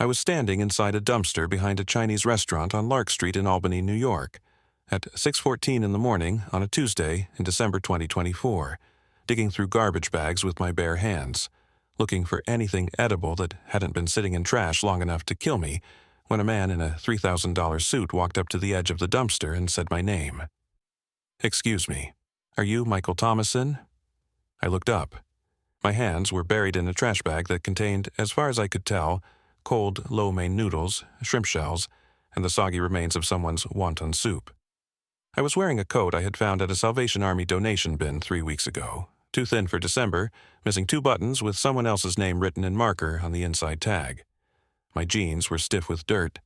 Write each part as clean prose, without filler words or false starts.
I was standing inside a dumpster behind a Chinese restaurant on Lark Street in Albany, New York, at 6:14 in the morning on a Tuesday in December 2024, digging through garbage bags with my bare hands, looking for anything edible that hadn't been sitting in trash long enough to kill me, when a man in a $3,000 suit walked up to the edge of the dumpster and said my name. "Excuse me, are you Michael Thomasson?" I looked up. My hands were buried in a trash bag that contained, as far as I could tell, cold lo mein noodles, shrimp shells, and the soggy remains of someone's wonton soup. I was wearing a coat I had found at a Salvation Army donation bin 3 weeks ago, too thin for December, missing 2 buttons with someone else's name written in marker on the inside tag. My jeans were stiff with dirt.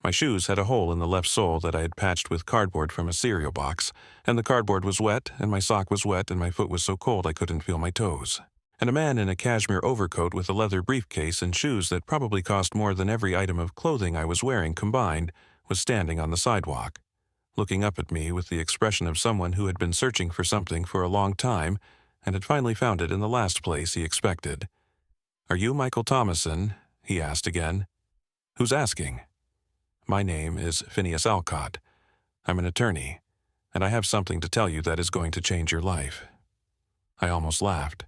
My shoes had a hole in the left sole that I had patched with cardboard from a cereal box, and the cardboard was wet, and my sock was wet, and my foot was so cold I couldn't feel my toes. And a man in a cashmere overcoat with a leather briefcase and shoes that probably cost more than every item of clothing I was wearing combined was standing on the sidewalk, looking up at me with the expression of someone who had been searching for something for a long time and had finally found it in the last place he expected. "Are you Michael Thomasson?" he asked again. "Who's asking?" "My name is Phineas Alcott. I'm an attorney, and I have something to tell you that is going to change your life." I almost laughed.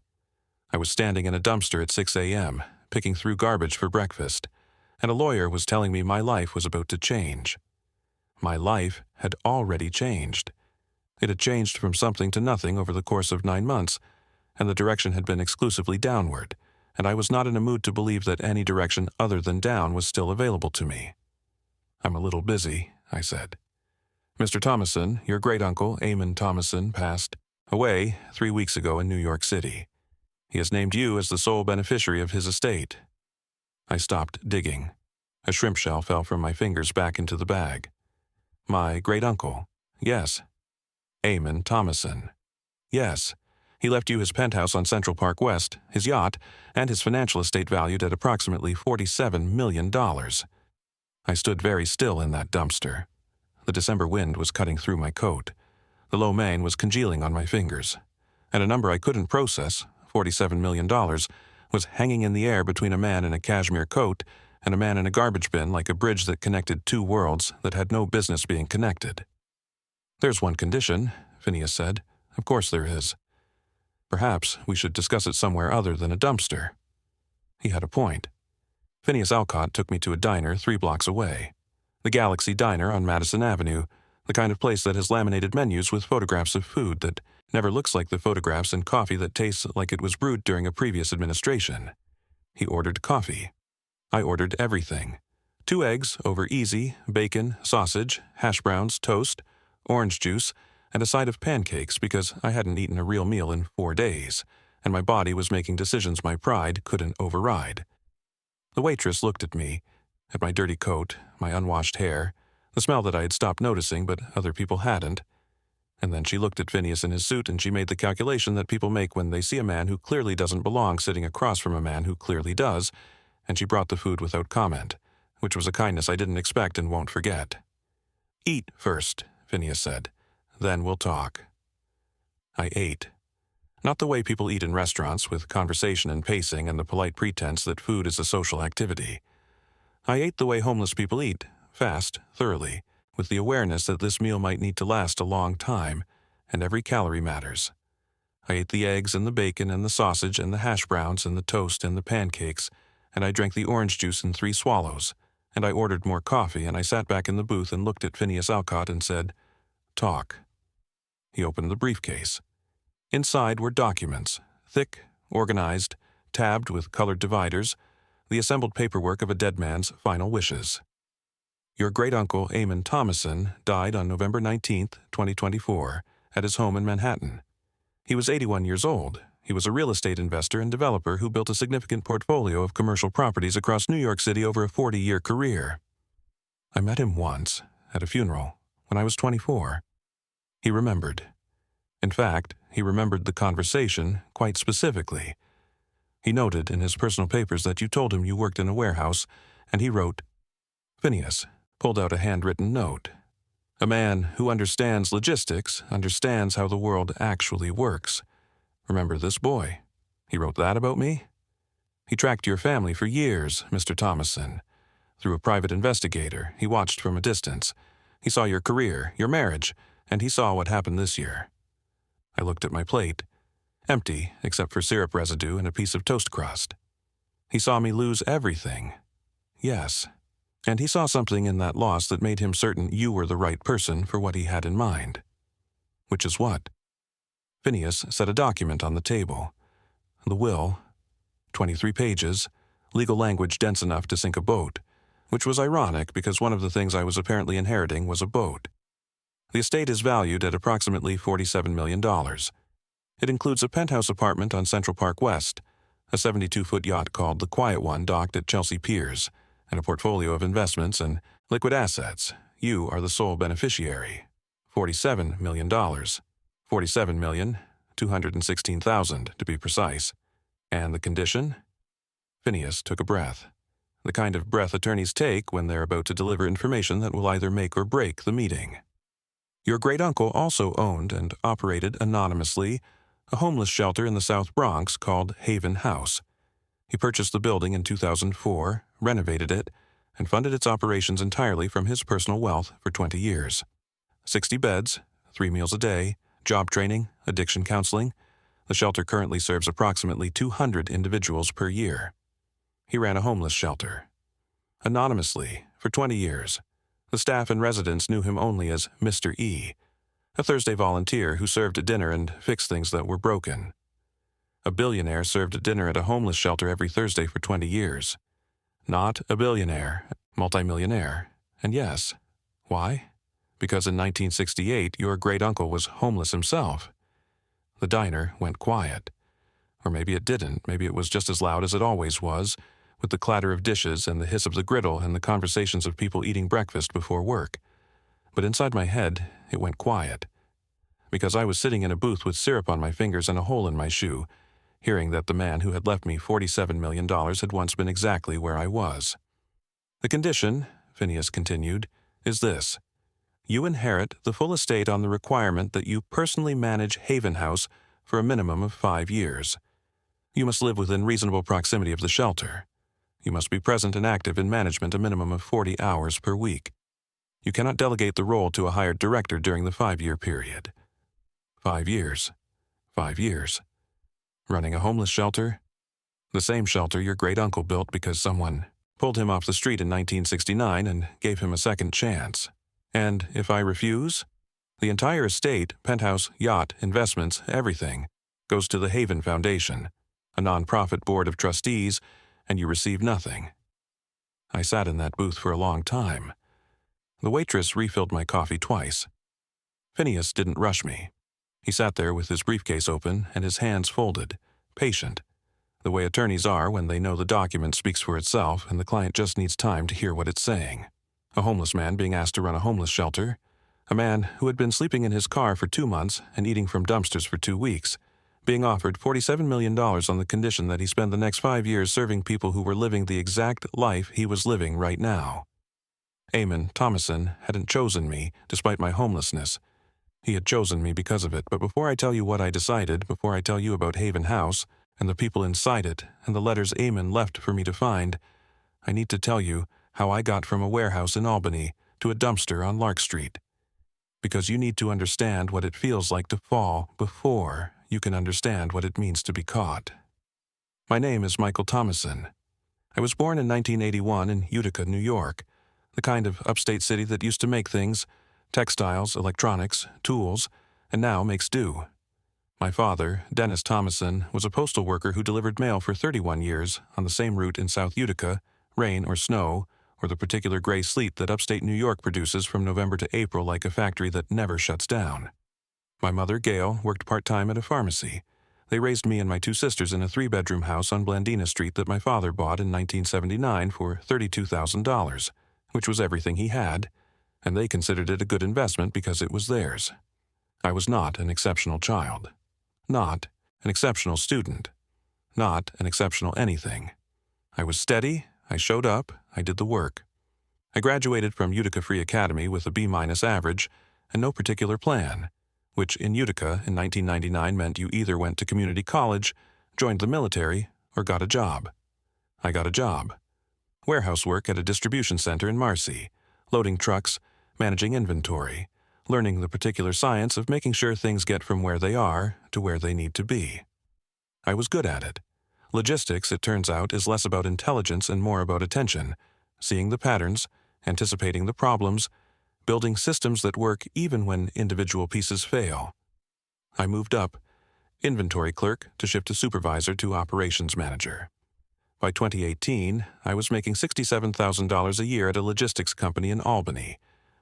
I was standing in a dumpster at 6 a.m., picking through garbage for breakfast, and a lawyer was telling me my life was about to change. My life had already changed. It had changed from something to nothing over the course of 9 months, and the direction had been exclusively downward, and I was not in a mood to believe that any direction other than down was still available to me. "I'm a little busy," I said. "Mr. Thomasson, your great-uncle, Aean Thomasson, passed away 3 weeks ago in New York City. He has named you as the sole beneficiary of his estate." I stopped digging. A shrimp shell fell from my fingers back into the bag. "My great-uncle?" "Yes." "Aean Thomasson?" "Yes. He left you his penthouse on Central Park West, his yacht, and his financial estate valued at approximately $47 million. I stood very still in that dumpster. The December wind was cutting through my coat. The lo mein was congealing on my fingers. And a number I couldn't process, $47 million, was hanging in the air between a man in a cashmere coat and a man in a garbage bin like a bridge that connected 2 worlds that had no business being connected. "There's one condition," Phineas said. "Of course there is. Perhaps we should discuss it somewhere other than a dumpster." He had a point. Phineas Alcott took me to a diner 3 blocks away. The Galaxy Diner on Madison Avenue, the kind of place that has laminated menus with photographs of food that never looks like the photographs and coffee that tastes like it was brewed during a previous administration. He ordered coffee. I ordered everything. 2 eggs over easy, bacon, sausage, hash browns, toast, orange juice, and a side of pancakes because I hadn't eaten a real meal in 4 days, and my body was making decisions my pride couldn't override. The waitress looked at me, at my dirty coat, my unwashed hair, the smell that I had stopped noticing but other people hadn't, and then she looked at Phineas in his suit and she made the calculation that people make when they see a man who clearly doesn't belong sitting across from a man who clearly does, and she brought the food without comment, which was a kindness I didn't expect and won't forget. "Eat first," Phineas said. "Then we'll talk." I ate. Not the way people eat in restaurants, with conversation and pacing and the polite pretense that food is a social activity. I ate the way homeless people eat, fast, thoroughly, with the awareness that this meal might need to last a long time, and every calorie matters. I ate the eggs and the bacon and the sausage and the hash browns and the toast and the pancakes, and I drank the orange juice in 3 swallows, and I ordered more coffee, and I sat back in the booth and looked at Phineas Alcott and said, "Talk." He opened the briefcase. Inside were documents, thick, organized, tabbed with colored dividers, the assembled paperwork of a dead man's final wishes. "Your great-uncle, Aean Thomasson, died on November 19th, 2024, at his home in Manhattan. He was 81 years old. He was a real estate investor and developer who built a significant portfolio of commercial properties across New York City over a 40-year career. I met him once, at a funeral, when I was 24. He remembered. In fact, he remembered the conversation quite specifically. He noted in his personal papers that you told him you worked in a warehouse, and he wrote, Phineas pulled out a handwritten note. A man who understands logistics understands how the world actually works. Remember this boy? He wrote that about me? He tracked your family for years, Mr. Thomasson. Through a private investigator, he watched from a distance. He saw your career, your marriage, and he saw what happened this year. I looked at my plate. Empty, except for syrup residue and a piece of toast crust. He saw me lose everything. Yes. And he saw something in that loss that made him certain you were the right person for what he had in mind. Which is what? Phineas set a document on the table. The will, 23 pages, legal language dense enough to sink a boat, which was ironic because one of the things I was apparently inheriting was a boat. The estate is valued at approximately $47 million. It includes a penthouse apartment on Central Park West, a 72-foot yacht called the Quiet One docked at Chelsea Piers, and a portfolio of investments and liquid assets. You are the sole beneficiary. $47 million. $47,216,000 to be precise. And the condition? Phineas took a breath. The kind of breath attorneys take when they're about to deliver information that will either make or break the meeting. Your great-uncle also owned and operated anonymously a homeless shelter in the South Bronx called Haven House. He purchased the building in 2004, renovated it, and funded its operations entirely from his personal wealth for 20 years. 60 beds, 3 meals a day, job training, addiction counseling. The shelter currently serves approximately 200 individuals per year. He ran a homeless shelter. Anonymously, for 20 years. The staff and residents knew him only as Mr. E, a Thursday volunteer who served a dinner and fixed things that were broken. A billionaire served a dinner at a homeless shelter every Thursday for 20 years. Not a billionaire, multimillionaire. And yes, why? Because in 1968 your great-uncle was homeless himself. The diner went quiet. Or maybe it didn't. Maybe it was just as loud as it always was, with the clatter of dishes and the hiss of the griddle and the conversations of people eating breakfast before work. But inside my head, it went quiet. Because I was sitting in a booth with syrup on my fingers and a hole in my shoe, hearing that the man who had left me $47 million had once been exactly where I was. The condition, Phineas continued, is this. You inherit the full estate on the requirement that you personally manage Haven House for a minimum of 5 years. You must live within reasonable proximity of the shelter. You must be present and active in management a minimum of 40 hours per week. You cannot delegate the role to a hired director during the 5-year period. 5 years. 5 years. Running a homeless shelter? The same shelter your great-uncle built because someone pulled him off the street in 1969 and gave him a second chance. And if I refuse? The entire estate, penthouse, yacht, investments, everything, goes to the Haven Foundation, a non-profit board of trustees, and you receive nothing. I sat in that booth for a long time. The waitress refilled my coffee twice. Phineas didn't rush me. He sat there with his briefcase open and his hands folded, patient, the way attorneys are when they know the document speaks for itself and the client just needs time to hear what it's saying. A homeless man being asked to run a homeless shelter, a man who had been sleeping in his car for 2 months and eating from dumpsters for 2 weeks, being offered $47 million on the condition that he spend the next 5 years serving people who were living the exact life he was living right now. Aean Thomasson hadn't chosen me, despite my homelessness. He had chosen me because of it, but before I tell you what I decided, before I tell you about Haven House, and the people inside it, and the letters Aean left for me to find, I need to tell you how I got from a warehouse in Albany to a dumpster on Lark Street. Because you need to understand what it feels like to fall before you can understand what it means to be caught. My name is Michael Thomasson. I was born in 1981 in Utica, New York, the kind of upstate city that used to make things, textiles, electronics, tools, and now makes do. My father, Dennis Thomasson, was a postal worker who delivered mail for 31 years on the same route in South Utica, rain or snow, or the particular gray sleet that upstate New York produces from November to April like a factory that never shuts down. My mother, Gail, worked part-time at a pharmacy. They raised me and my 2 sisters in a 3-bedroom house on Blandina Street that my father bought in 1979 for $32,000, which was everything he had, and they considered it a good investment because it was theirs. I was not an exceptional child. Not an exceptional student. Not an exceptional anything. I was steady, I showed up, I did the work. I graduated from Utica Free Academy with a B- average and no particular plan, which in Utica in 1999 meant you either went to community college, joined the military, or got a job. I got a job. warehouse work at a distribution center in Marcy, loading trucks, managing inventory, learning the particular science of making sure things get from where they are to where they need to be. I was good at it. Logistics, it turns out, is less about intelligence and more about attention, seeing the patterns, anticipating the problems, building systems that work even when individual pieces fail. I moved up, inventory clerk, to shift to supervisor to operations manager. By 2018, I was making $67,000 a year at a logistics company in Albany,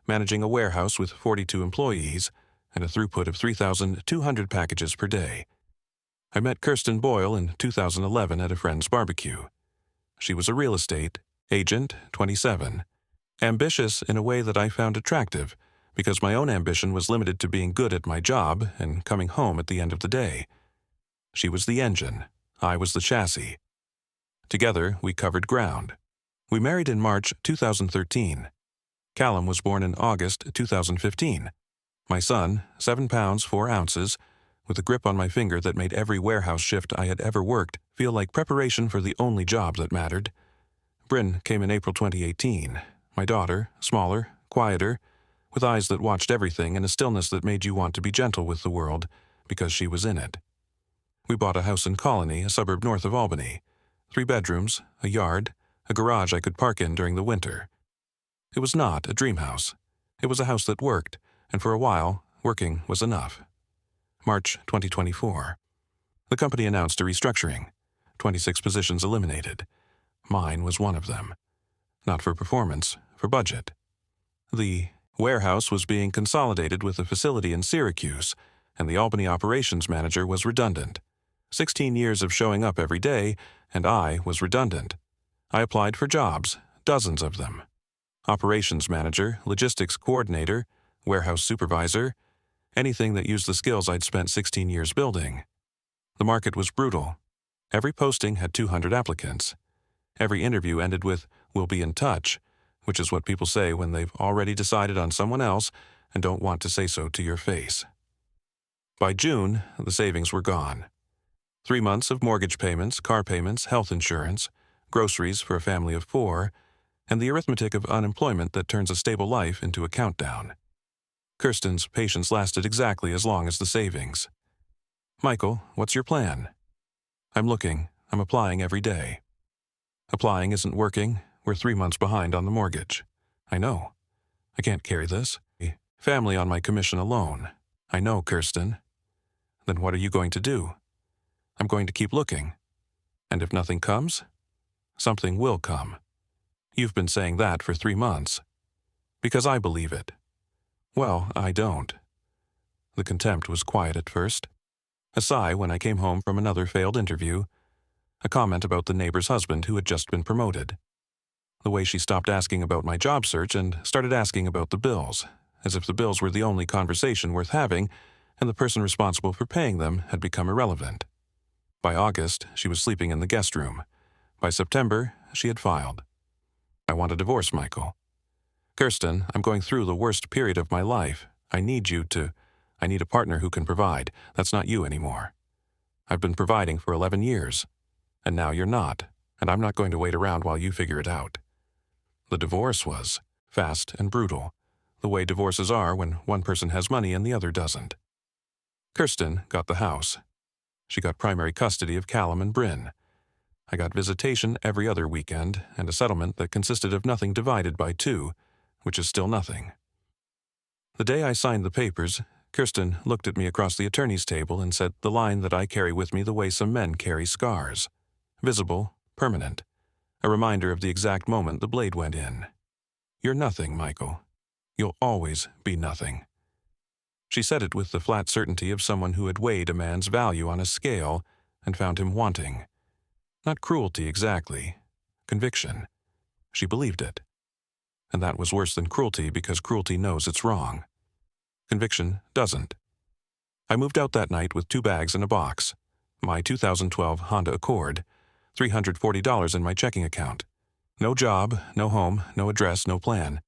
managing a warehouse with 42 employees and a throughput of 3,200 packages per day. I met Kirsten Boyle in 2011 at a friend's barbecue. She was a real estate agent, 27, ambitious in a way that I found attractive because my own ambition was limited to being good at my job and coming home at the end of the day. She was the engine. I was the chassis. Together, we covered ground. We married in March 2013. Callum was born in August 2015. My son, 7 pounds 4 ounces, with a grip on my finger that made every warehouse shift I had ever worked feel like preparation for the only job that mattered. Bryn came in April 2018. My daughter, smaller, quieter, with eyes that watched everything and a stillness that made you want to be gentle with the world because she was in it. We bought a house in Colony, a suburb north of Albany. 3 bedrooms, a yard, a garage I could park in during the winter. It was not a dream house. It was a house that worked, and for a while, working was enough. March 2024. The company announced a restructuring. 26 positions eliminated. Mine was one of them. Not for performance, for budget. The warehouse was being consolidated with a facility in Syracuse, and the Albany operations manager was redundant. 16 years of showing up every day, and I was redundant. I applied for jobs, dozens of them. Operations manager, logistics coordinator, warehouse supervisor, anything that used the skills I'd spent 16 years building. The market was brutal. Every posting had 200 applicants. Every interview ended with, "We'll be in touch," which is what people say when they've already decided on someone else and don't want to say so to your face. By June, the savings were gone. 3 months of mortgage payments, car payments, health insurance, groceries for a family of 4, and the arithmetic of unemployment that turns a stable life into a countdown. Kirsten's patience lasted exactly as long as the savings. "Michael, what's your plan?" "I'm looking. I'm applying every day." "Applying isn't working. We're 3 months behind on the mortgage." "I know. I can't carry this. Family on my commission alone." "I know, Kirsten." "Then what are you going to do?" "I'm going to keep looking." "And if nothing comes?" "Something will come." "You've been saying that for 3 months." "Because I believe it." "Well, I don't." The contempt was quiet at first. A sigh when I came home from another failed interview. A comment about the neighbor's husband who had just been promoted. The way she stopped asking about my job search and started asking about the bills, as if the bills were the only conversation worth having, and the person responsible for paying them had become irrelevant. By August, she was sleeping in the guest room. By September, she had filed. "I want a divorce, Michael." "Kirsten, I'm going through the worst period of my life. I need a partner who can provide. That's not you anymore. I've been providing for 11 years. And now you're not, and I'm not going to wait around while you figure it out." The divorce was fast and brutal, the way divorces are when one person has money and the other doesn't. Kirsten got the house. She got primary custody of Callum and Bryn. I got visitation every other weekend and a settlement that consisted of nothing divided by 2, which is still nothing. The day I signed the papers, Kirsten looked at me across the attorney's table and said the line that I carry with me the way some men carry scars. Visible, permanent. A reminder of the exact moment the blade went in. "You're nothing, Michael. You'll always be nothing." She said it with the flat certainty of someone who had weighed a man's value on a scale and found him wanting. Not cruelty exactly. Conviction. She believed it. And that was worse than cruelty because cruelty knows it's wrong. Conviction doesn't. I moved out that night with 2 bags and a box. My 2012 Honda Accord. $340 in my checking account. No job, no home, no address, no plan.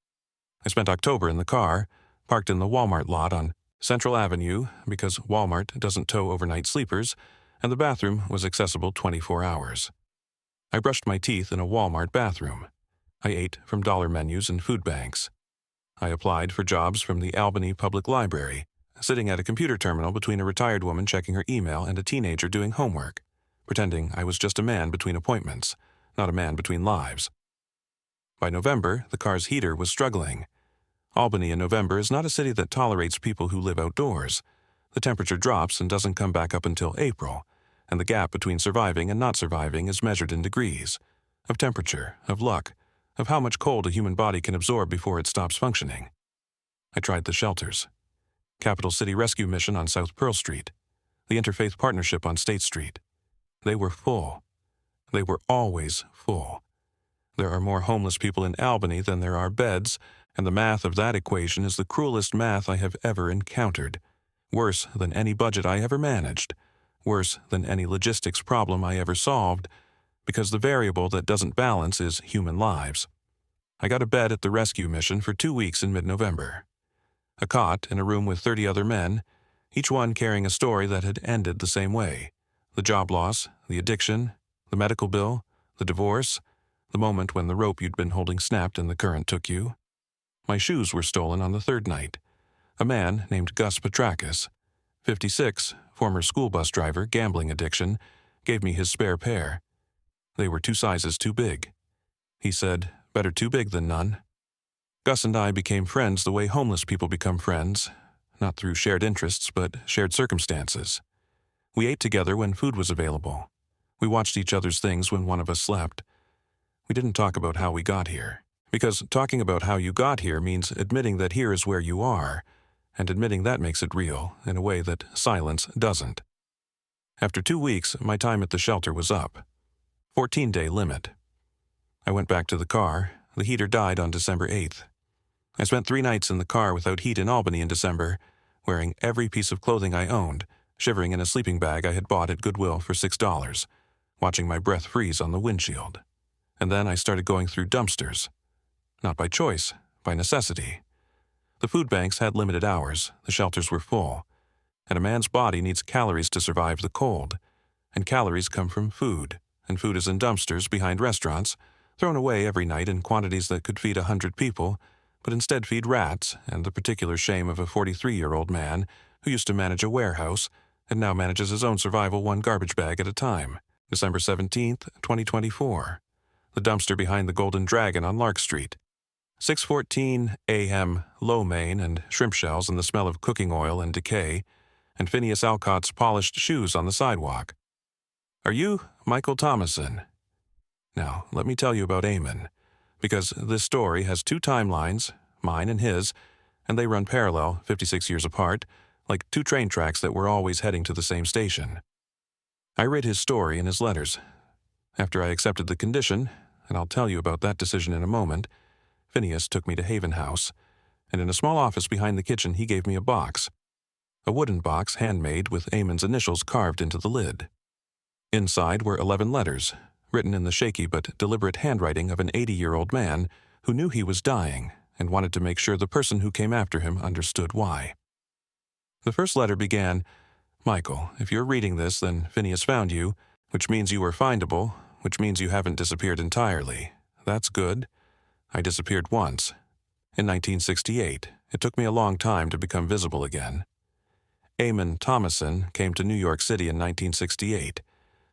I spent October in the car, parked in the Walmart lot on Central Avenue because Walmart doesn't tow overnight sleepers, and the bathroom was accessible 24 hours. I brushed my teeth in a Walmart bathroom. I ate from dollar menus and food banks. I applied for jobs from the Albany Public Library, sitting at a computer terminal between a retired woman checking her email and a teenager doing homework, pretending I was just a man between appointments, not a man between lives. By November, the car's heater was struggling. Albany in November is not a city that tolerates people who live outdoors. The temperature drops and doesn't come back up until April, and the gap between surviving and not surviving is measured in degrees, of temperature, of luck, of how much cold a human body can absorb before it stops functioning. I tried the shelters. Capital City Rescue Mission on South Pearl Street. The Interfaith Partnership on State Street. They were full. They were always full. There are more homeless people in Albany than there are beds, and the math of that equation is the cruelest math I have ever encountered. Worse than any budget I ever managed. Worse than any logistics problem I ever solved, because the variable that doesn't balance is human lives. I got a bed at the rescue mission for 2 weeks in mid-November. A cot in a room with 30 other men, each one carrying a story that had ended the same way. The job loss, the addiction, the medical bill, the divorce, the moment when the rope you'd been holding snapped and the current took you. My shoes were stolen on the third night. A man named Gus Petrakis, 56, former school bus driver, gambling addiction, gave me his spare pair. They were 2 sizes too big. He said, "Better too big than none." Gus and I became friends the way homeless people become friends, not through shared interests, but shared circumstances. We ate together when food was available. We watched each other's things when one of us slept. We didn't talk about how we got here, because talking about how you got here means admitting that here is where you are, and admitting that makes it real in a way that silence doesn't. After 2 weeks, my time at the shelter was up. 14-day limit. I went back to the car. The heater died on December 8th. I spent 3 nights in the car without heat in Albany in December, wearing every piece of clothing I owned, shivering in a sleeping bag I had bought at Goodwill for $6, watching my breath freeze on the windshield. And then I started going through dumpsters. Not by choice, by necessity. The food banks had limited hours, the shelters were full, and a man's body needs calories to survive the cold, and calories come from food, and food is in dumpsters behind restaurants, thrown away every night in quantities that could feed 100 people, but instead feed rats and the particular shame of a 43-year-old man who used to manage a warehouse and now manages his own survival 1 garbage bag at a time. December 17th, 2024. The dumpster behind the Golden Dragon on Lark Street. 614 Aean, lo mein, and shrimp shells and the smell of cooking oil and decay, and Phineas Alcott's polished shoes on the sidewalk. Are you Michael Thomasson? Now, let me tell you about Aean, because this story has 2 timelines, mine and his, and they run parallel, 56 years apart, like 2 train tracks that were always heading to the same station. I read his story in his letters. After I accepted the condition, and I'll tell you about that decision in a moment, Phineas took me to Haven House, and in a small office behind the kitchen he gave me a box. A wooden box handmade with Aean's initials carved into the lid. Inside were 11 letters, written in the shaky but deliberate handwriting of an 80-year-old man who knew he was dying and wanted to make sure the person who came after him understood why. The first letter began, "Michael, if you're reading this, then Phineas found you, which means you were findable, which means you haven't disappeared entirely. That's good. I disappeared once. In 1968. It took me a long time to become visible again." Aean Thomasson came to New York City in 1968.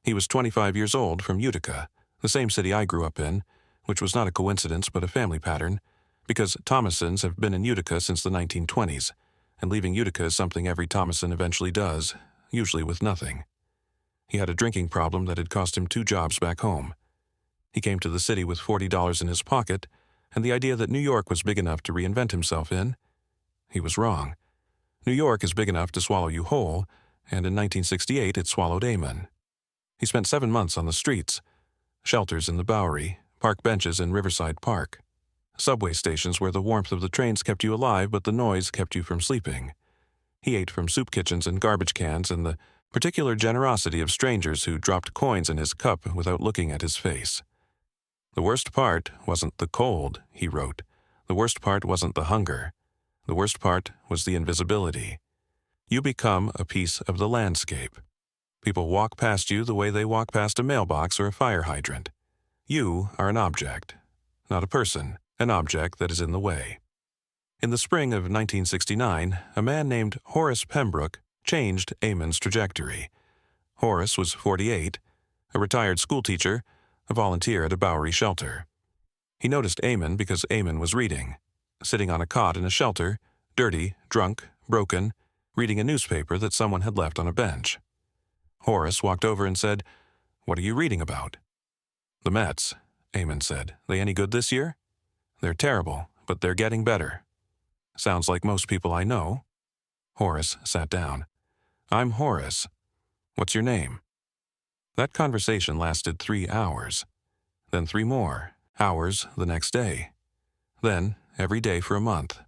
He was 25 years old from Utica, the same city I grew up in, which was not a coincidence but a family pattern, because Thomassons have been in Utica since the 1920s, and leaving Utica is something every Thomasson eventually does, usually with nothing. He had a drinking problem that had cost him 2 jobs back home. He came to the city with $40 in his pocket, and the idea that New York was big enough to reinvent himself in. He was wrong. New York is big enough to swallow you whole, and in 1968 it swallowed Aean. He spent 7 months on the streets, shelters in the Bowery, park benches in Riverside Park, subway stations where the warmth of the trains kept you alive but the noise kept you from sleeping. He ate from soup kitchens and garbage cans and the particular generosity of strangers who dropped coins in his cup without looking at his face. The worst part wasn't the cold, he wrote. The worst part wasn't the hunger. The worst part was the invisibility. You become a piece of the landscape. People walk past you the way they walk past a mailbox or a fire hydrant. You are an object. not a person, an object that is in the way. In the spring of 1969, a man named Horace Pembroke changed Aean's trajectory. Horace was 48, a retired schoolteacher, a volunteer at a Bowery shelter. He noticed Aean because Aean was reading, sitting on a cot in a shelter, dirty, drunk, broken, reading a newspaper that someone had left on a bench. Horace walked over and said, "What are you reading about?" "The Mets," Aean said. "They any good this year?" "They're terrible, but they're getting better." "Sounds like most people I know." Horace sat down. "I'm Horace. What's your name?" That conversation lasted 3 hours. Then 3 more hours the next day. Then every day for a month.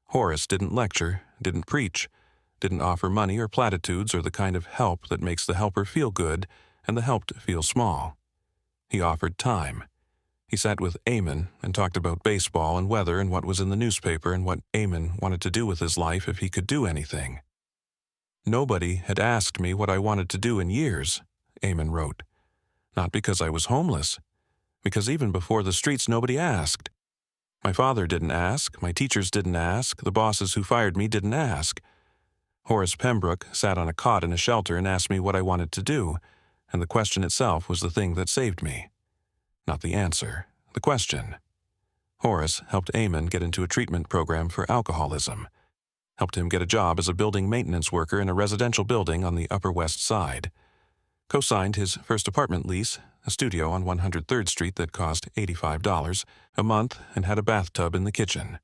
Horace didn't lecture, didn't preach, didn't offer money or platitudes or the kind of help that makes the helper feel good and the helped feel small. He offered time. He sat with Aean and talked about baseball and weather and what was in the newspaper and what Aean wanted to do with his life if he could do anything. "Nobody had asked me what I wanted to do in years," Aean wrote. "Not because I was homeless, because even before the streets nobody asked. My father didn't ask, my teachers didn't ask, the bosses who fired me didn't ask. Horace Pembroke sat on a cot in a shelter and asked me what I wanted to do, and the question itself was the thing that saved me. Not the answer, the question." Horace helped Aean get into a treatment program for alcoholism, helped him get a job as a building maintenance worker in a residential building on the Upper West Side, co-signed his first apartment lease, a studio on 103rd Street that cost $85 a month and had a bathtub in the kitchen.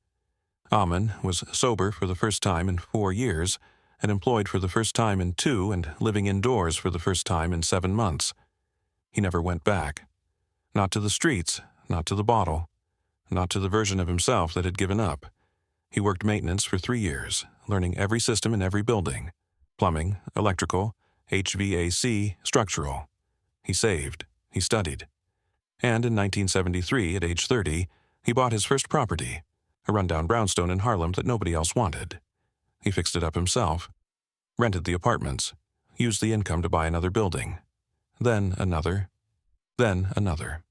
Aean was sober for the first time in 4 years, and employed for the first time in 2, and living indoors for the first time in 7 months. He never went back. Not to the streets, not to the bottle, not to the version of himself that had given up. He worked maintenance for 3 years, learning every system in every building: plumbing, electrical, HVAC, structural. He saved. He studied. And in 1973, at age 30, he bought his first property, a rundown brownstone in Harlem that nobody else wanted. He fixed it up himself, rented the apartments, used the income to buy another building, then another, then another.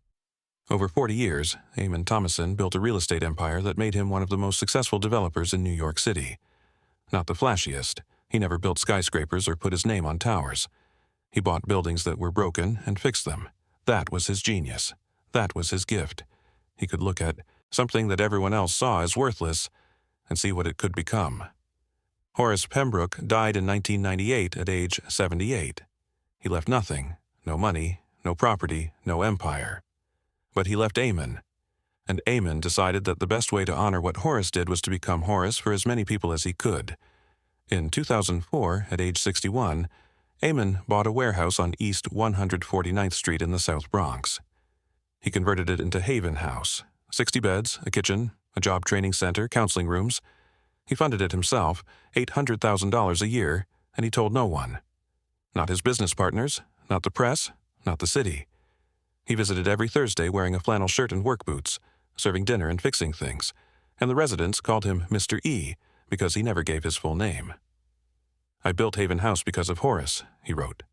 Over 40 years, Aean Thomasson built a real estate empire that made him one of the most successful developers in New York City. Not the flashiest. He never built skyscrapers or put his name on towers. He bought buildings that were broken and fixed them. That was his genius. That was his gift. He could look at something that everyone else saw as worthless and see what it could become. Horace Pembroke died in 1998 at age 78. He left nothing, no money, no property, no empire. But he left Aean, and Aean decided that the best way to honor what Horace did was to become Horace for as many people as he could. In 2004, at age 61, Aean bought a warehouse on East 149th Street in the South Bronx. He converted it into Haven House, 60 beds, a kitchen, a job training center, counseling rooms. He funded it himself, $800,000 a year, and he told no one. Not his business partners, not the press, not the city. He visited every Thursday wearing a flannel shirt and work boots, serving dinner and fixing things, and the residents called him Mr. E because he never gave his full name. "I built Haven House because of Horace," he wrote.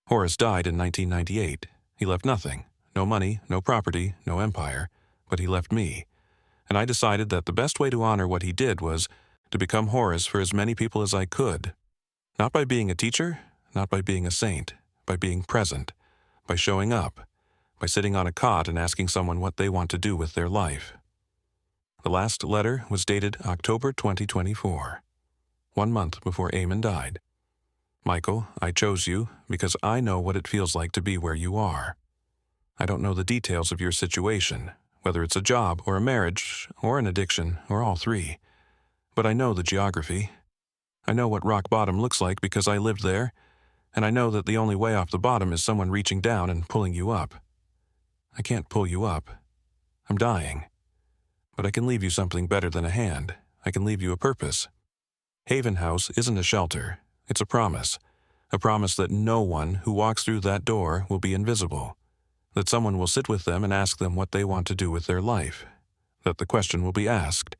Horace died in 1998. He left nothing, no money, no property, no empire, but he left me. And I decided that the best way to honor what he did was to become Horace for as many people as I could. Not by being a teacher, not by being a saint, by being present, by showing up, by sitting on a cot and asking someone what they want to do with their life. The last letter was dated October 2024, 1 month before Aean died. "Michael, I chose you because I know what it feels like to be where you are. I don't know the details of your situation, whether it's a job or a marriage or an addiction or all three. But I know the geography. I know what rock bottom looks like because I lived there, and I know that the only way off the bottom is someone reaching down and pulling you up. I can't pull you up. I'm dying. But I can leave you something better than a hand. I can leave you a purpose. Haven House isn't a shelter. It's a promise that no one who walks through that door will be invisible, that someone will sit with them and ask them what they want to do with their life, that the question will be asked,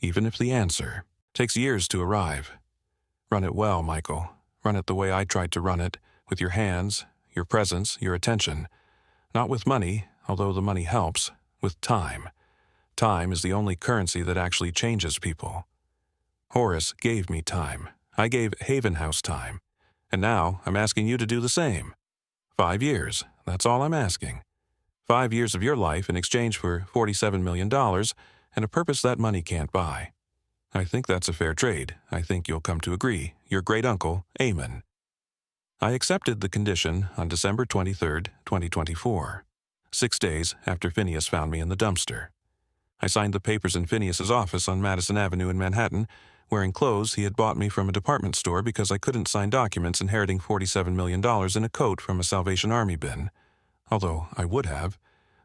even if the answer takes years to arrive. Run it well, Michael. Run it the way I tried to run it, with your hands, your presence, your attention. Not with money, although the money helps, with time. Time is the only currency that actually changes people. Horace gave me time. I gave Haven House time. And now I'm asking you to do the same. 5 years, that's all I'm asking. 5 years of your life in exchange for $47 million and a purpose that money can't buy. I think that's a fair trade. I think you'll come to agree. Your great-uncle, Aean. I accepted the condition on December 23, 2024, 6 days after Phineas found me in the dumpster. I signed the papers in Phineas's office on Madison Avenue in Manhattan, wearing clothes he had bought me from a department store because I couldn't sign documents inheriting $47 million in a coat from a Salvation Army bin. Although I would have,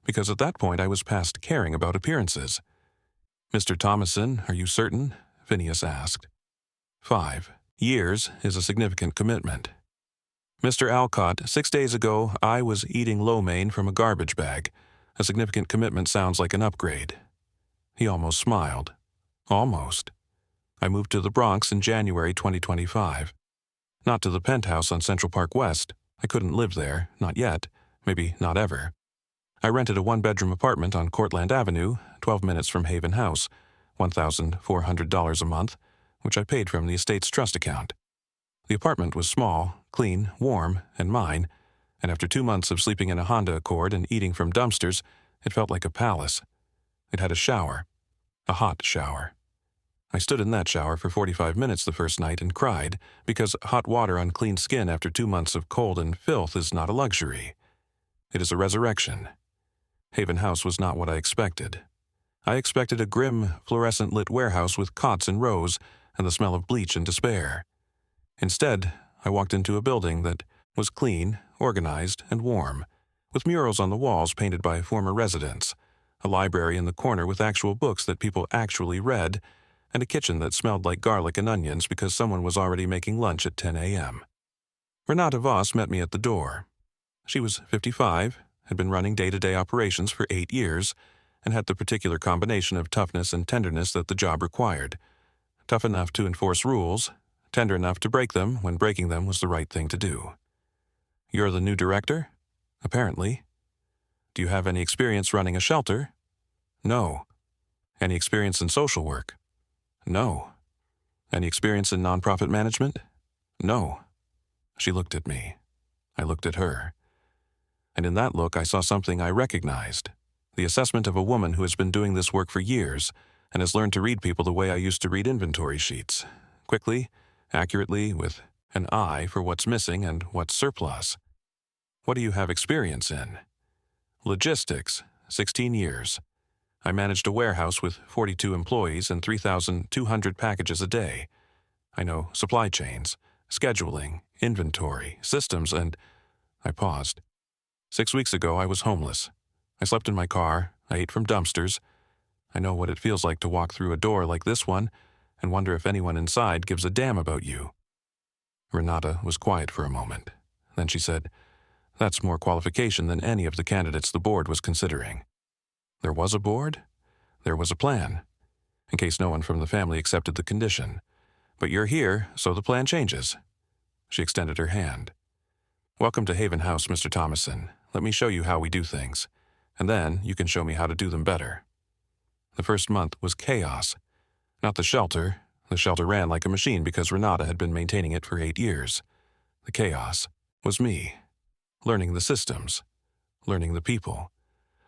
because at that point I was past caring about appearances. "Mr. Thomasson, are you certain?" Phineas asked. 5 years is a significant commitment. "Mr. Alcott, 6 days ago I was eating lo mein from a garbage bag. A significant commitment sounds like an upgrade." He almost smiled. Almost. I moved to the Bronx in January 2025. Not to the penthouse on Central Park West. I couldn't live there, not yet, maybe not ever. I rented a one-bedroom apartment on Cortlandt Avenue, 12 minutes from Haven House, $1,400 a month, which I paid from the estate's trust account. The apartment was small, clean, warm, and mine, and after 2 months of sleeping in a Honda Accord and eating from dumpsters, it felt like a palace. It had a shower. A hot shower. I stood in that shower for 45 minutes the first night and cried, because hot water on clean skin after 2 months of cold and filth is not a luxury. It is a resurrection. Haven House was not what I expected. I expected a grim, fluorescent-lit warehouse with cots in rows and the smell of bleach and despair. Instead, I walked into a building that was clean, organized, and warm, with murals on the walls painted by former residents, a library in the corner with actual books that people actually read, and a kitchen that smelled like garlic and onions because someone was already making lunch at 10 a.m. Renata Voss met me at the door. She was 55, had been running day-to-day operations for 8 years, and had the particular combination of toughness and tenderness that the job required. Tough enough to enforce rules, tender enough to break them when breaking them was the right thing to do. "You're the new director?" "Apparently." "Do you have any experience running a shelter?" "No." "Any experience in social work?" "No." "Any experience in nonprofit management?" "No." She looked at me. I looked at her. And in that look I saw something I recognized. The assessment of a woman who has been doing this work for years and has learned to read people the way I used to read inventory sheets. Quickly, accurately, with an eye for what's missing and what's surplus. "What do you have experience in?" "Logistics, 16 years. I managed a warehouse with 42 employees and 3,200 packages a day. I know supply chains, scheduling, inventory, systems, and—" I paused. 6 weeks ago I was homeless. I slept in my car, I ate from dumpsters. I know what it feels like to walk through a door like this one and wonder if anyone inside gives a damn about you. Renata was quiet for a moment. Then she said, "That's more qualification than any of the candidates the board was considering." There was a board? There was a plan, in case no one from the family accepted the condition. But you're here, so the plan changes. She extended her hand. "Welcome to Haven House, Mr. Thomasson. Let me show you how we do things, and then you can show me how to do them better." The first month was chaos. Not the shelter. The shelter ran like a machine because Renata had been maintaining it for 8 years. The chaos was me. Learning the systems. Learning the people.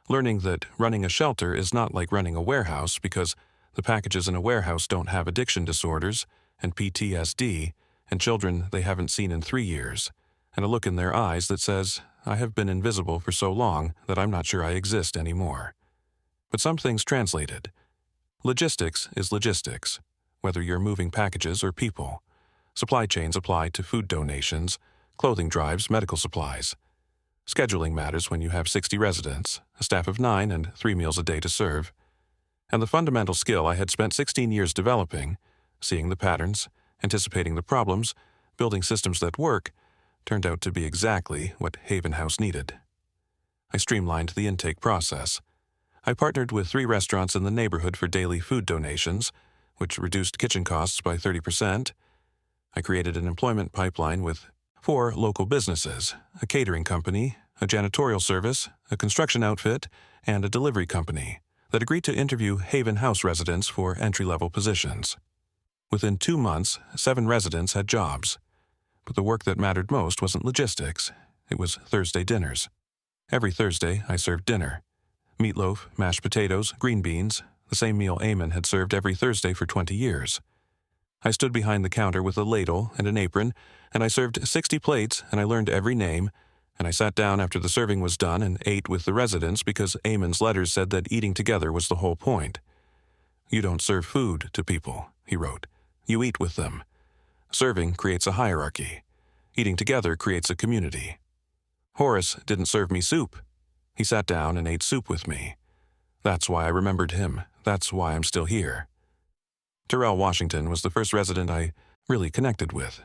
Learning that running a shelter is not like running a warehouse because the packages in a warehouse don't have addiction disorders and PTSD and children they haven't seen in 3 years, and a look in their eyes that says, "I have been invisible for so long that I'm not sure I exist anymore." But some things translated. Logistics is logistics, whether you're moving packages or people. Supply chains apply to food donations, clothing drives, medical supplies. Scheduling matters when you have 60 residents, a staff of 9, and 3 meals a day to serve. And the fundamental skill I had spent 16 years developing, seeing the patterns, anticipating the problems, building systems that work, turned out to be exactly what Haven House needed. I streamlined the intake process. I partnered with 3 restaurants in the neighborhood for daily food donations, which reduced kitchen costs by 30%. I created an employment pipeline with 4 local businesses, a catering company, a janitorial service, a construction outfit, and a delivery company that agreed to interview Haven House residents for entry-level positions. Within 2 months, 7 residents had jobs. But the work that mattered most wasn't logistics. It was Thursday dinners. Every Thursday, I served dinner. Meatloaf, mashed potatoes, green beans, the same meal Aean had served every Thursday for 20 years. I stood behind the counter with a ladle and an apron, and I served 60 plates, and I learned every name, and I sat down after the serving was done and ate with the residents because Aemon's letters said that eating together was the whole point. "You don't serve food to people," he wrote. "You eat with them. Serving creates a hierarchy. Eating together creates a community." Horace didn't serve me soup. He sat down and ate soup with me. That's why I remembered him. That's why I'm still here. Terrell Washington was the first resident I really connected with.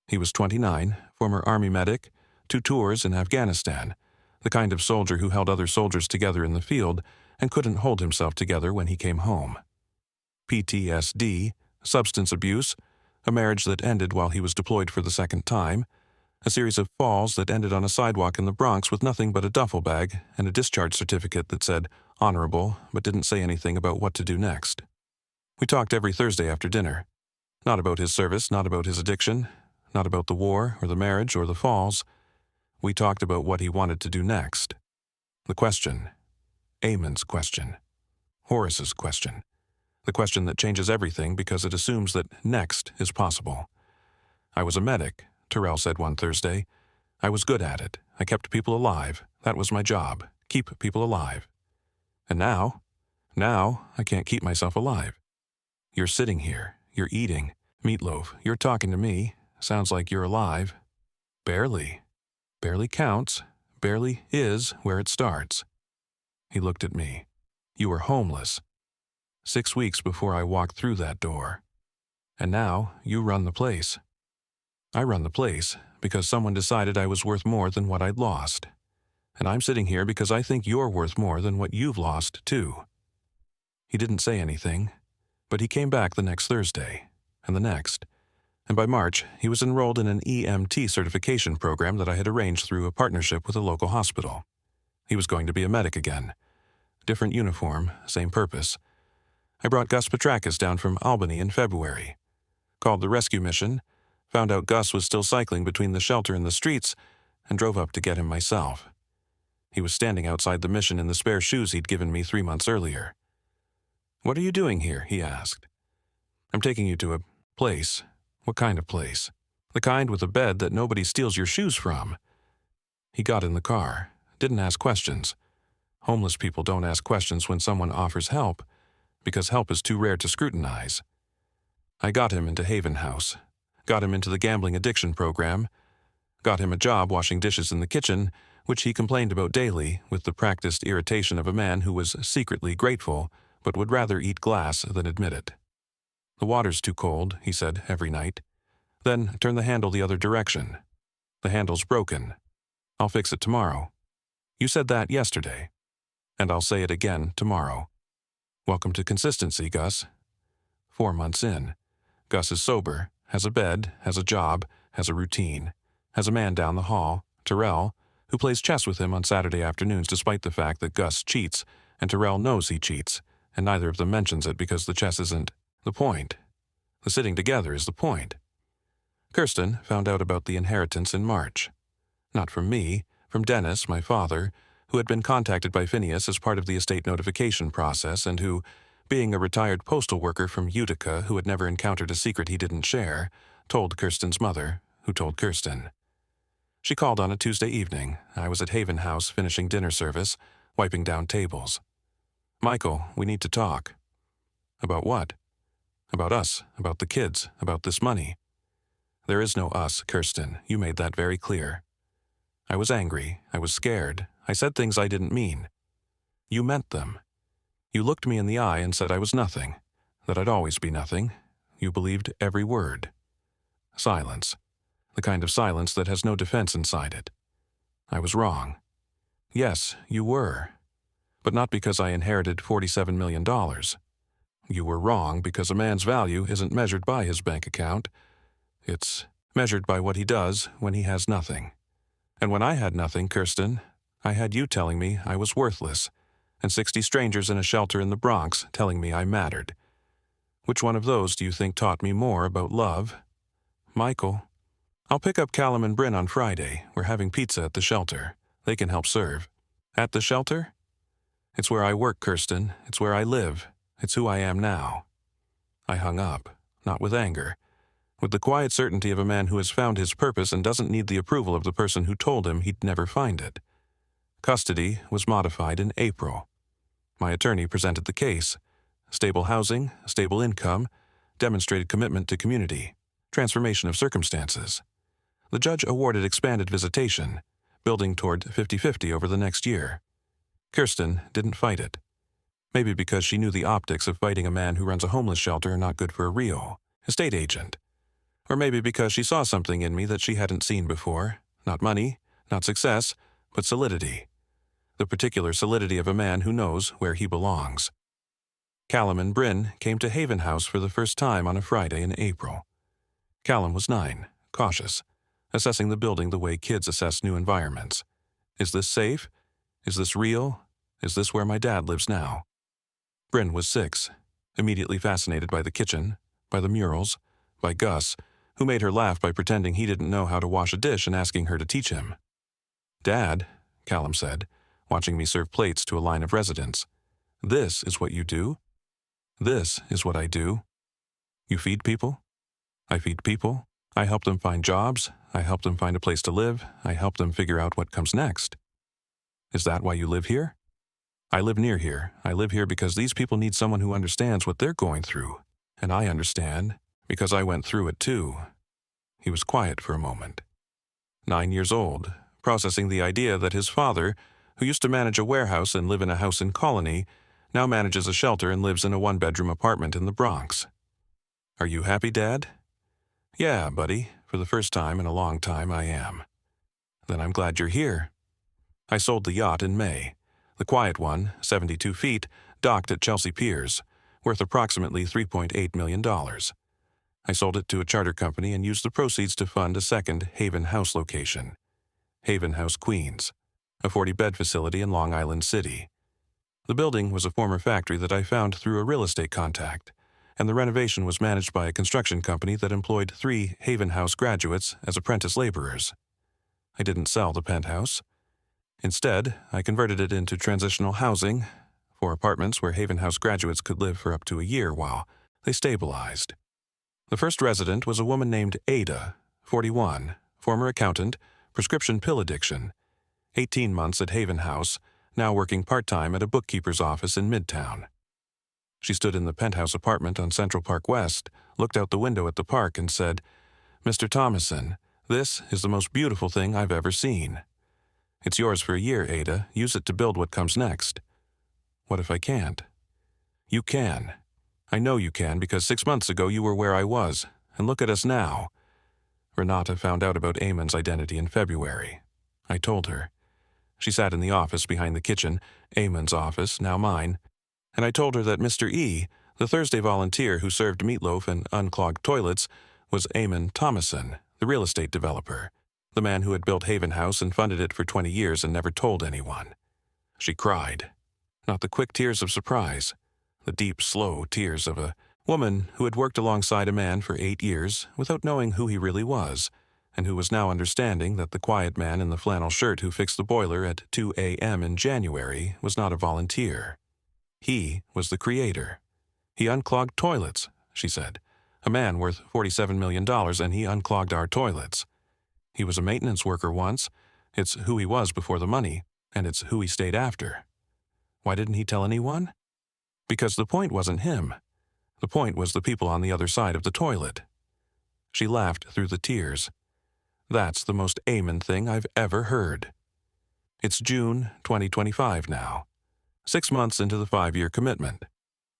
He was 29, former Army medic, 2 tours in Afghanistan, the kind of soldier who held other soldiers together in the field and couldn't hold himself together when he came home. PTSD, substance abuse, a marriage that ended while he was deployed for the 2nd time, a series of falls that ended on a sidewalk in the Bronx with nothing but a duffel bag and a discharge certificate that said honorable but didn't say anything about what to do next. We talked every Thursday after dinner. Not about his service, not about his addiction, not about the war or the marriage or the falls. We talked about what he wanted to do next. The question. Aemon's question. Horace's question. The question that changes everything because it assumes that next is possible. "I was a medic," Terrell said one Thursday. "I was good at it. I kept people alive. That was my job. Keep people alive. And now I can't keep myself alive. You're sitting here. You're eating. Meatloaf, you're talking to me. Sounds like you're alive. Barely. Barely counts. Barely is where it starts." He looked at me. "You were homeless 6 weeks before I walked through that door. And now you run the place." "I run the place because someone decided I was worth more than what I'd lost. And I'm sitting here because I think you're worth more than what you've lost, too." He didn't say anything, but he came back the next Thursday, and the next, and by March he was enrolled in an EMT certification program that I had arranged through a partnership with a local hospital. He was going to be a medic again. Different uniform, same purpose. I brought Gus Petrakis down from Albany in February. Called the rescue mission, found out Gus was still cycling between the shelter and the streets, and drove up to get him myself. He was standing outside the mission in the spare shoes he'd given me 3 months earlier. "What are you doing here?" he asked. "I'm taking you to a place." "What kind of place?" "The kind with a bed that nobody steals your shoes from." He got in the car, didn't ask questions. Homeless people don't ask questions when someone offers help, because help is too rare to scrutinize. I got him into Haven House, got him into the gambling addiction program, got him a job washing dishes in the kitchen, which he complained about daily with the practiced irritation of a man who was secretly grateful but would rather eat glass than admit it. "The water's too cold," he said every night. "Then turn the handle the other direction. The handle's broken. I'll fix it tomorrow. You said that yesterday. And I'll say it again tomorrow. Welcome to consistency, Gus." 4 months in. Gus is sober, has a bed, has a job, has a routine, has a man down the hall, Terrell, who plays chess with him on Saturday afternoons despite the fact that Gus cheats, and Terrell knows he cheats, and neither of them mentions it because the chess isn't the point. The sitting together is the point. Kirsten found out about the inheritance in March. Not from me, from Dennis, my father, who had been contacted by Phineas as part of the estate notification process and who, being a retired postal worker from Utica who had never encountered a secret he didn't share, told Kirsten's mother, who told Kirsten. She called on a Tuesday evening. I was at Haven House finishing dinner service, wiping down tables. "Michael, we need to talk." "About what?" "About us, about the kids, about this money." "There is no us, Kirsten. You made that very clear." I was angry. I was scared. I said things I didn't mean. "You meant them. You looked me in the eye and said I was nothing, that I'd always be nothing. You believed every word." Silence. The kind of silence that has no defense inside it. I was wrong. Yes, you were. But not because I inherited $47 million. You were wrong because a man's value isn't measured by his bank account. It's measured by what he does when he has nothing. And when I had nothing, Kirsten, I had you telling me I was worthless, and 60 strangers in a shelter in the Bronx telling me I mattered. Which one of those do you think taught me more about love? Michael. I'll pick up Callum and Bryn on Friday. We're having pizza at the shelter. They can help serve. At the shelter? It's where I work, Kirsten. It's where I live. It's who I am now. I hung up, not with anger, with the quiet certainty of a man who has found his purpose and doesn't need the approval of the person who told him he'd never find it. Custody was modified in April. My attorney presented the case. Stable housing, stable income, demonstrated commitment to community, transformation of circumstances. The judge awarded expanded visitation, building toward 50-50 over the next year. Kirsten didn't fight it. Maybe because she knew the optics of fighting a man who runs a homeless shelter are not good for a real estate agent. Or maybe because she saw something in me that she hadn't seen before. Not money, not success, but solidity. The particular solidity of a man who knows where he belongs. Callum and Bryn came to Haven House for the first time on a Friday in April. Callum was 9, cautious, assessing the building the way kids assess new environments. Is this safe? Is this real? Is this where my dad lives now? Bryn was 6, immediately fascinated by the kitchen, by the murals, by Gus, who made her laugh by pretending he didn't know how to wash a dish and asking her to teach him. Dad, Callum said, watching me serve plates to a line of residents, this is what you do? This is what I do. You feed people? I feed people. I help them find jobs. I help them find a place to live. I help them figure out what comes next. Is that why you live here? I live near here. I live here because these people need someone who understands what they're going through. And I understand, because I went through it too. He was quiet for a moment. 9 years old, processing the idea that his father, who used to manage a warehouse and live in a house in Colony, now manages a shelter and lives in a 1-bedroom apartment in the Bronx. Are you happy, Dad? Yeah, buddy. For the first time in a long time, I am. Then I'm glad you're here. I sold the yacht in May. The quiet one, 72 feet, docked at Chelsea Piers, worth approximately $3.8 million. I sold it to a charter company and used the proceeds to fund a second Haven House location. Haven House, Queens, a 40-bed facility in Long Island City. The building was a former factory that I found through a real estate contact, and the renovation was managed by a construction company that employed 3 Haven House graduates as apprentice laborers. I didn't sell the penthouse. Instead, I converted it into transitional housing, 4 apartments where Haven House graduates could live for up to a year while they stabilized. The first resident was a woman named Ada, 41, former accountant, prescription pill addiction, 18 months at Haven House, now working part-time at a bookkeeper's office in Midtown. She stood in the penthouse apartment on Central Park West, looked out the window at the park and said, "Mr. Thomasson, this is the most beautiful thing I've ever seen. It's yours for a year, Ada. Use it to build what comes next." What if I can't? You can. I know you can because 6 months ago you were where I was, and look at us now. Renata found out about Aean's identity in February. I told her. She sat in the office behind the kitchen, Aean's office, now mine, and I told her that Mr. E., the Thursday volunteer who served meatloaf and unclogged toilets, was Aean Thomasson, the real estate developer, the man who had built Haven House and funded it for 20 years and never told anyone. She cried. Not the quick tears of surprise, the deep, slow tears of a woman who had worked alongside a man for 8 years without knowing who he really was, and who was now understanding that the quiet man in the flannel shirt who fixed the boiler at 2 a.m. in January was not a volunteer. He was the creator. He unclogged toilets, she said. A man worth $47 million, and he unclogged our toilets. He was a maintenance worker once. It's who he was before the money, and it's who he stayed after. Why didn't he tell anyone? Because the point wasn't him. The point was the people on the other side of the toilet. She laughed through the tears. That's the most Aean thing I've ever heard. It's June 2025 now. 6 months into the 5-year commitment.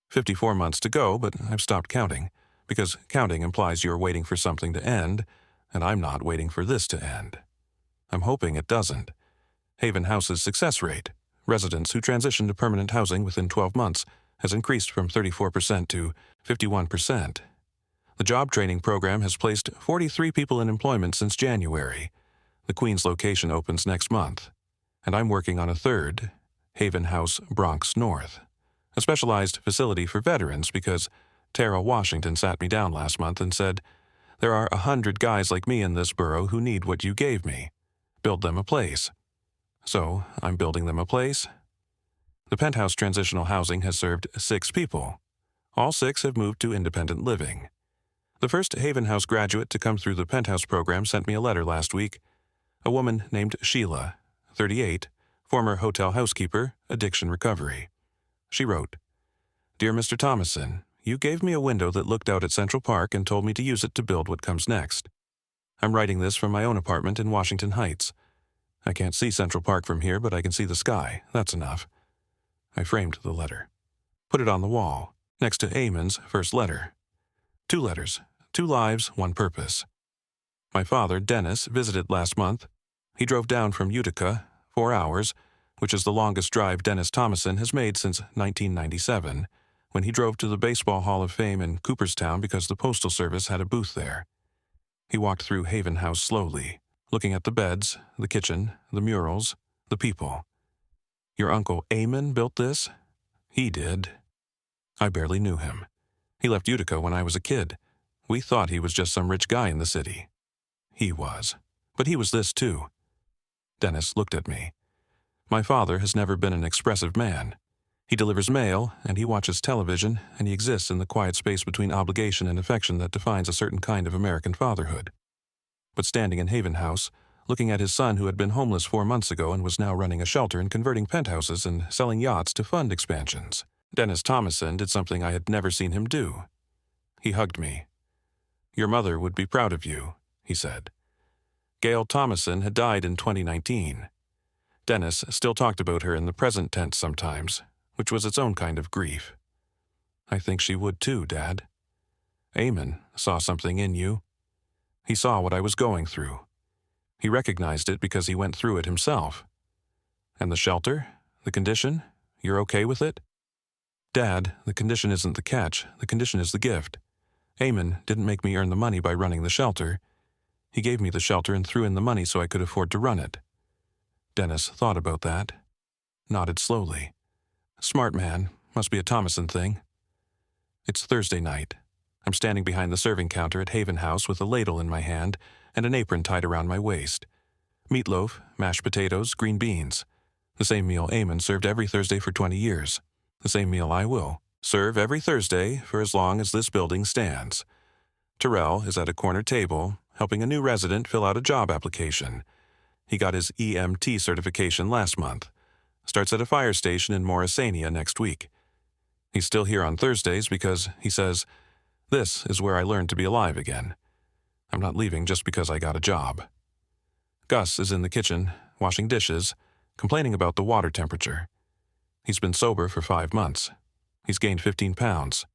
54 months to go, but I've stopped counting, because counting implies you're waiting for something to end, and I'm not waiting for this to end. I'm hoping it doesn't. Haven House's success rate, residents who transition to permanent housing within 12 months, has increased from 34% to 51%. The job training program has placed 43 people in employment since January. The Queens location opens next month, and I'm working on a third, Haven House, Bronx North, a specialized facility for veterans because Tara Washington sat me down last month and said, "There are 100 guys like me in this borough who need what you gave me. Build them a place." So, I'm building them a place. The penthouse transitional housing has served 6 people. All 6 have moved to independent living. The first Haven House graduate to come through the penthouse program sent me a letter last week. A woman named Sheila, 38, former hotel housekeeper, addiction recovery. She wrote, "Dear Mr. Thomasson, you gave me a window that looked out at Central Park and told me to use it to build what comes next. I'm writing this from my own apartment in Washington Heights. I can't see Central Park from here, but I can see the sky. That's enough." I framed the letter. Put it on the wall, next to Aean's first letter. 2 letters, 2 lives, 1 purpose. My father, Dennis, visited last month. He drove down from Utica, 4 hours, which is the longest drive Dennis Thomasson has made since 1997, when he drove to the Baseball Hall of Fame in Cooperstown because the Postal Service had a booth there. He walked through Haven House slowly, looking at the beds, the kitchen, the murals, the people. "Your uncle Aean built this?" "He did." I barely knew him. He left Utica when I was a kid. We thought he was just some rich guy in the city. He was. But he was this too. Dennis looked at me. My father has never been an expressive man. He delivers mail, and he watches television, and he exists in the quiet space between obligation and affection that defines a certain kind of American fatherhood. But standing in Haven House, looking at his son who had been homeless 4 months ago and was now running a shelter and converting penthouses and selling yachts to fund expansions, Dennis Thomasson did something I had never seen him do. He hugged me. "Your mother would be proud of you," he said. Gail Thomasson had died in 2019. Dennis still talked about her in the present tense sometimes, which was its own kind of grief. "I think she would too, Dad. Aean saw something in you. He saw what I was going through. He recognized it because he went through it himself. And the shelter? The condition? You're okay with it?" "Dad, the condition isn't the catch. The condition is the gift. Aean didn't make me earn the money by running the shelter. He gave me the shelter and threw in the money so I could afford to run it." Dennis thought about that, nodded slowly. "Smart man. Must be a Thomasson thing." It's Thursday night. I'm standing behind the serving counter at Haven House with a ladle in my hand and an apron tied around my waist. Meatloaf, mashed potatoes, green beans. The same meal Aean served every Thursday for 20 years. The same meal I will serve every Thursday for as long as this building stands. Terrell is at a corner table, helping a new resident fill out a job application. He got his EMT certification last month. Starts at a fire station in Morrisania next week. He's still here on Thursdays because, he says, "This is where I learned to be alive again. I'm not leaving just because I got a job." Gus is in the kitchen, washing dishes, complaining about the water temperature. He's been sober for 5 months. He's gained 15 pounds.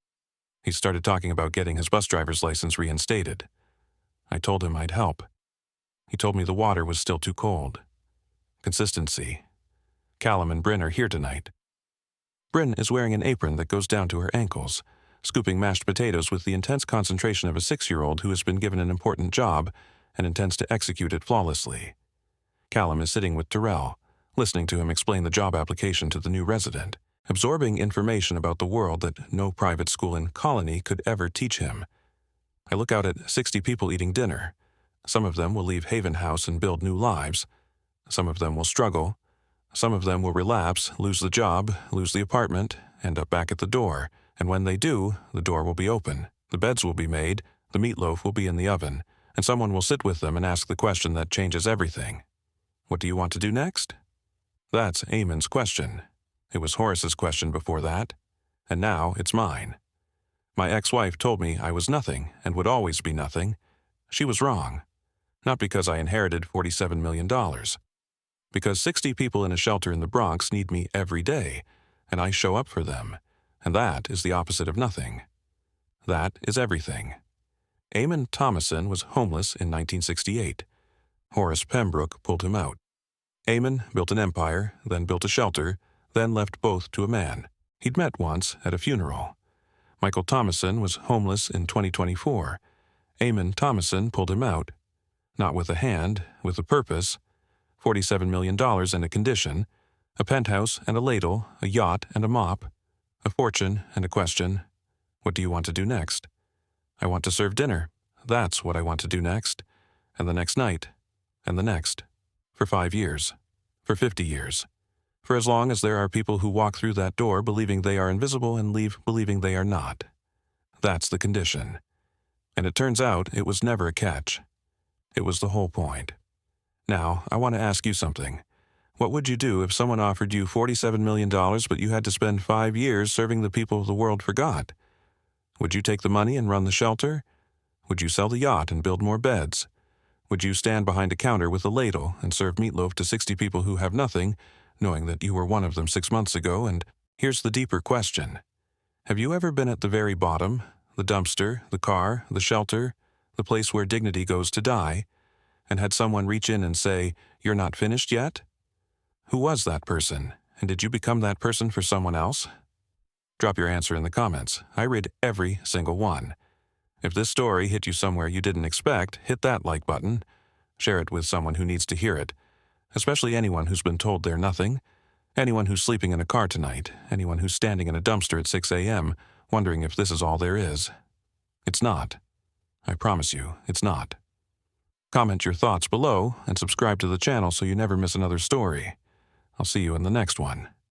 He started talking about getting his bus driver's license reinstated. I told him I'd help. He told me the water was still too cold. Consistency. Callum and Bryn are here tonight. Bryn is wearing an apron that goes down to her ankles, scooping mashed potatoes with the intense concentration of a 6-year-old who has been given an important job and intends to execute it flawlessly. Callum is sitting with Terrell, listening to him explain the job application to the new resident, absorbing information about the world that no private school in Colony could ever teach him. I look out at 60 people eating dinner. Some of them will leave Haven House and build new lives. Some of them will struggle. Some of them will relapse, lose the job, lose the apartment, end up back at the door. And when they do, the door will be open, the beds will be made, the meatloaf will be in the oven, and someone will sit with them and ask the question that changes everything. "What do you want to do next?" That's Aean's question. It was Horace's question before that, and now it's mine. My ex-wife told me I was nothing and would always be nothing. She was wrong. Not because I inherited $47 million. Because 60 people in a shelter in the Bronx need me every day, and I show up for them. And that is the opposite of nothing. That is everything. Aean Thomasson was homeless in 1968. Horace Pembroke pulled him out. Aean built an empire, then built a shelter, then left both to a man he'd met once at a funeral. Michael Thomasson was homeless in 2024. Aean Thomasson pulled him out. Not with a hand, with a purpose. $47 million and a condition. A penthouse and a ladle, a yacht and a mop, a fortune and a question. What do you want to do next? I want to serve dinner. That's what I want to do next. And the next night. And the next. For 5 years. For 50 years. For as long as there are people who walk through that door believing they are invisible and leave believing they are not. That's the condition. And it turns out it was never a catch. It was the whole point. Now, I want to ask you something. What would you do if someone offered you $47 million but you had to spend 5 years serving the people the world forgot? Would you take the money and run the shelter? Would you sell the yacht and build more beds? Would you stand behind a counter with a ladle and serve meatloaf to 60 people who have nothing, knowing that you were one of them 6 months ago? And here's the deeper question. Have you ever been at the very bottom, the dumpster, the car, the shelter, the place where dignity goes to die, and had someone reach in and say, "You're not finished yet"? Who was that person, and did you become that person for someone else? Drop your answer in the comments. I read every single one. If this story hit you somewhere you didn't expect, hit that like button. Share it with someone who needs to hear it, especially anyone who's been told they're nothing, anyone who's sleeping in a car tonight, anyone who's standing in a dumpster at 6 a.m., wondering if this is all there is. It's not. I promise you, it's not. Comment your thoughts below and subscribe to the channel so you never miss another story. I'll see you in the next one.